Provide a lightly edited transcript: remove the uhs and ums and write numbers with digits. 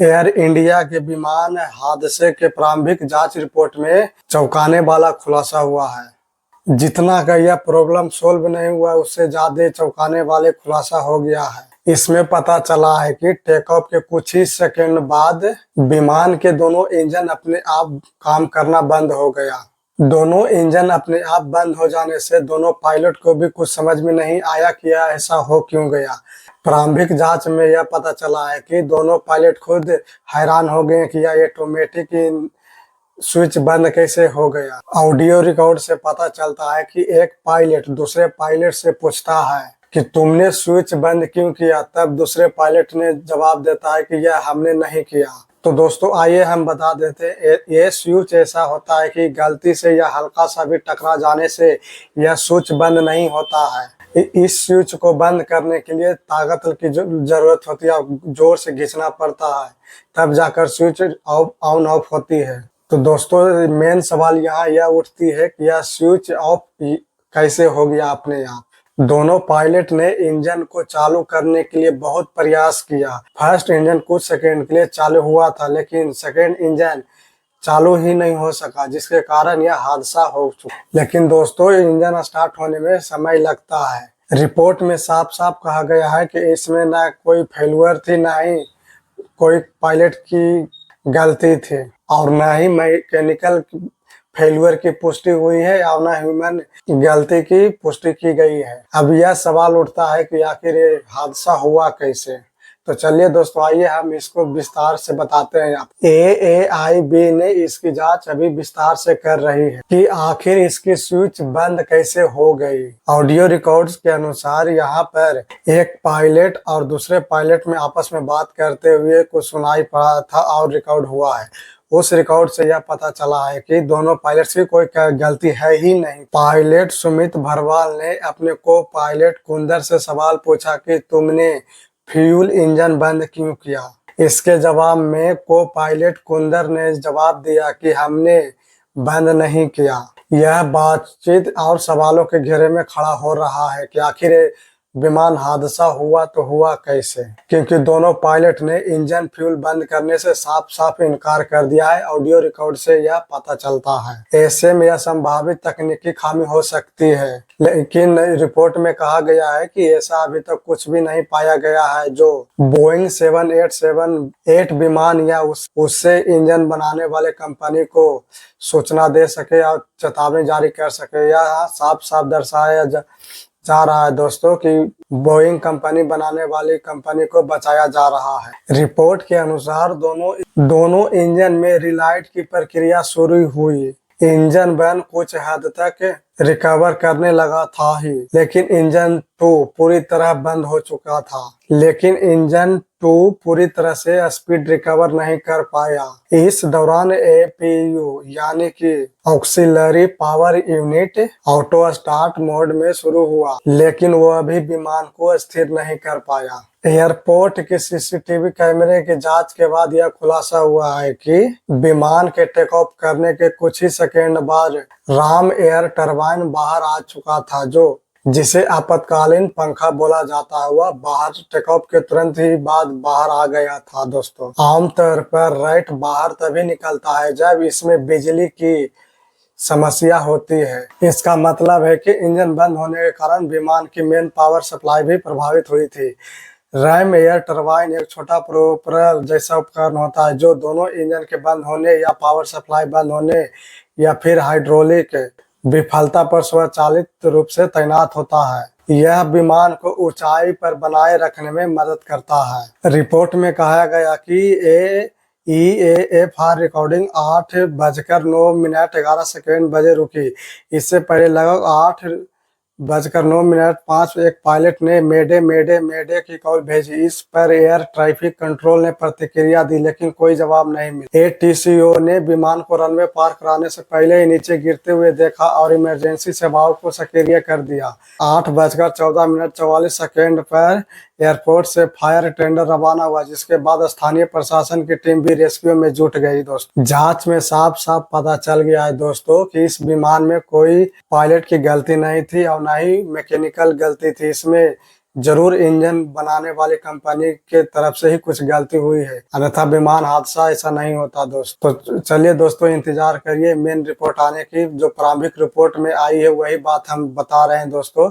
Air India के विमान हादसे के प्रारंभिक जांच रिपोर्ट में चौंकाने वाला खुलासा हुआ है। जितना का यह प्रॉब्लम सोल्व नहीं हुआ, उससे ज्यादा चौंकाने वाले खुलासा हो गया है। इसमें पता चला है कि टेक ऑफ के कुछ ही सेकंड बाद विमान के दोनों इंजन अपने आप काम करना बंद हो गया। दोनों इंजन अपने आप बंद हो जाने से दोनों पायलट को भी कुछ समझ में नहीं आया कि ऐसा हो क्यों गया। प्रारंभिक जांच में यह पता चला है कि दोनों पायलट खुद हैरान हो गए कि यह ऑटोमेटिक स्विच बंद कैसे हो गया। ऑडियो रिकॉर्ड से पता चलता है कि एक पायलट दूसरे पायलट से पूछता है कि तुमने स्विच बंद क्यों किया। तब दूसरे पायलट ने जवाब देता है कि यह हमने नहीं किया। तो दोस्तों आइए हम बता देते हैं, ये स्विच ऐसा होता है कि गलती से या हल्का सा भी टकरा जाने से यह स्विच बंद नहीं होता है। इस स्विच को बंद करने के लिए ताकत की जरूरत होती है, जोर से खींचना पड़ता है, तब जाकर स्विच ऑन ऑफ होती है। तो दोस्तों मेन सवाल यहाँ यह उठती है कि यह स्विच ऑफ कैसे हो गया अपने आप। दोनों पायलट ने इंजन को चालू करने के लिए बहुत प्रयास किया। फर्स्ट इंजन कुछ सेकंड के लिए चालू हुआ था, लेकिन सेकंड इंजन चालू ही नहीं हो सका, जिसके कारण यह हादसा हो चुका। लेकिन दोस्तों इंजन स्टार्ट होने में समय लगता है। रिपोर्ट में साफ साफ कहा गया है कि इसमें ना कोई फेल्यूर थी, ना ही कोई पायलट की गलती थी, और ना ही मैकेनिकल फेल्यूर की पुष्टि हुई है और ना ह्यूमन गलती की पुष्टि की गई है। अब यह सवाल उठता है कि आखिर ये हादसा हुआ कैसे। तो चलिए दोस्तों आइए हम इसको विस्तार से बताते हैं। AAIB ने इसकी जांच अभी विस्तार से कर रही है कि आखिर इसकी स्विच बंद कैसे हो गई। ऑडियो रिकॉर्ड्स के अनुसार यहाँ पर एक पायलट और दूसरे पायलट में आपस में बात करते हुए कुछ सुनाई पड़ा था और रिकॉर्ड हुआ है। उस रिकॉर्ड से यह पता चला है कि दोनों पायलट्स की कोई गलती है ही नहीं। पायलट सुमित भरवाल ने अपने को पायलट कुंदर से सवाल पूछा कि तुमने फ्यूल इंजन बंद क्यों किया। इसके जवाब में को पायलट कुंदर ने जवाब दिया कि हमने बंद नहीं किया। यह बातचीत और सवालों के घेरे में खड़ा हो रहा है कि आखिर विमान हादसा हुआ तो हुआ कैसे, क्योंकि दोनों पायलट ने इंजन फ्यूल बंद करने से साफ साफ इनकार कर दिया है। ऑडियो रिकॉर्ड से यह पता चलता है। ऐसे में यह संभावित तकनीकी खामी हो सकती है, लेकिन रिपोर्ट में कहा गया है कि ऐसा अभी तक कुछ भी नहीं पाया गया है जो बोइंग 787-8 विमान या उससे इंजन बनाने वाले कंपनी को सूचना दे सके और चेतावनी जारी कर सके। यह साफ साफ दर्शाया जा रहा है दोस्तों कि बोइंग कंपनी बनाने वाली कंपनी को बचाया जा रहा है। रिपोर्ट के अनुसार दोनों इंजन में रीलाइट की प्रक्रिया शुरू हुई। इंजन 1 कुछ हद तक रिकवर करने लगा था ही, लेकिन इंजन 2 पूरी तरह बंद हो चुका था। लेकिन इंजन 2 पूरी तरह से स्पीड रिकवर नहीं कर पाया। इस दौरान APU यानी कि auxiliary power unit auto start mode में शुरू हुआ, लेकिन वो अभी विमान को स्थिर नहीं कर पाया। एयरपोर्ट के CCTV कैमरे की जांच के बाद यह खुलासा हुआ है कि विमान के टेक ऑफ करने के कुछ ही सेकेंड बाद राम एयर टरबाइन बाहर आ चुका था, जो जिसे आपातकालीन पंखा बोला जाता है, वह बाहर टेक ऑफ के तुरंत ही बाद बाहर आ गया था। दोस्तों आमतौर पर राइट बाहर तभी निकलता है जब इसमें बिजली की समस्या होती है। इसका मतलब है कि इंजन बंद होने के कारण विमान की मेन पावर सप्लाई भी प्रभावित हुई थी। रैम एयर टरबाइन एक छोटा प्रोपेलर जैसा उपकरण होता है जो दोनों इंजन के बंद होने या पावर सप्लाई बंद होने या फिर हाइड्रोलिक विफलता पर स्वचालित रूप से तैनात होता है। यह विमान को ऊंचाई पर बनाए रखने में मदद करता है। रिपोर्ट में कहा गया कि EAFR रिकॉर्डिंग 8:09:11 बजे रुकी। इससे पहले लगभग 8:09:05 एक पायलट ने मेडे मेडे मेडे की कॉल भेजी। इस पर एयर ट्रैफिक कंट्रोल ने प्रतिक्रिया दी, लेकिन कोई जवाब नहीं मिला। ATCO ने विमान को रनवे पार कराने से पहले ही नीचे गिरते हुए देखा और इमरजेंसी सेवाओं को सक्रिय कर दिया। 8:14:44 पर एयरपोर्ट से फायर टेंडर रवाना हुआ, जिसके बाद स्थानीय प्रशासन की टीम भी रेस्क्यू में जुट गई। दोस्तों जांच में साफ साफ पता चल गया है दोस्तों कि इस विमान में कोई पायलट की गलती नहीं थी और ना ही मैकेनिकल गलती थी। इसमें जरूर इंजन बनाने वाली कंपनी के तरफ से ही कुछ गलती हुई है, अन्यथा विमान हादसा ऐसा नहीं होता दोस्तों। तो चलिए दोस्तों, इंतजार करिए मेन रिपोर्ट आने की। जो प्रारंभिक रिपोर्ट में आई है वही बात हम बता रहे हैं दोस्तों।